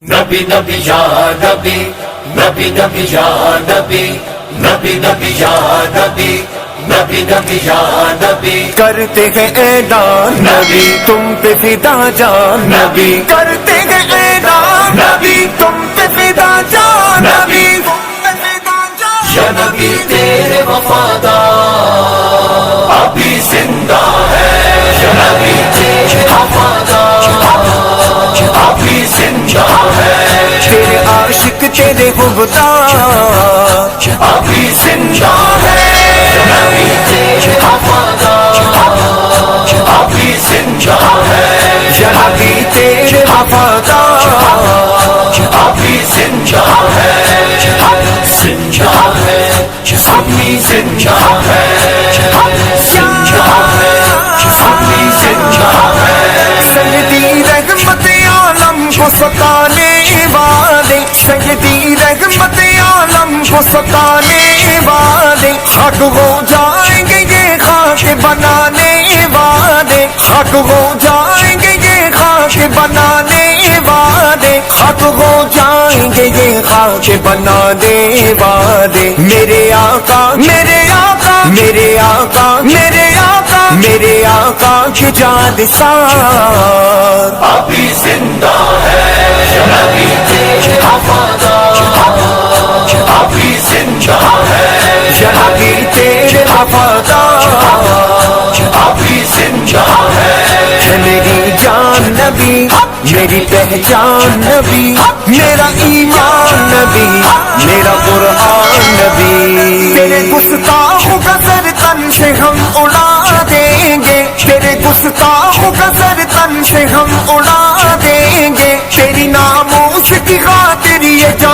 نبی نبی یا نبی نبی نبی یا نبی نبی نبی یا نبی نبی نبی یا نبی کرتے ہیں اعلان نبی تم پہ فدا جان نبی کرتے ہیں اعلان نبی تم پہ فدا جان نبی یا نبی تیرے وفادار ابھی زندہ ہے یا نبی تیرے وفادار ابھی زندہ ہے تیرے عاشق تیرے حبدار ابھی زندہ ہے یا نبی تیرے وفادار ابھی زندہ ہے یا نبی تیرے وفادار ابھی زندہ ہے زندہ ہے ابھی زندہ ہے زندہ ہے ابھی زندہ ہے سیدی رحمت عالم کو ستانے والے سیدی رحمت عالم کو ستانے والے خاک ہو جائیں گے یہ خاک بنانے والے خاک ہو جائیں گے یہ خاک بنانے والے خاک ہو جائیں گے یہ خاک بنانے والے میرے آقا میرے آقا میرے آقا میرے آقا میرے آقا کی جان سار ابھی زندہ ہے یا نبی تیرے وفادار ابھی زندہ ہے یا نبی تیرے وفادار ابھی زندہ ہے میری جان نبی میری پہچان نبی میرا ایمان نبی میرا قرآن نبی تیرے گستاخوں کا سر تن سے ہم اڑا دیں گے تیرے گستاخوں کا سر تن سے ہم اڑا دیں گے تیری ناموس کی خاطر یہ جان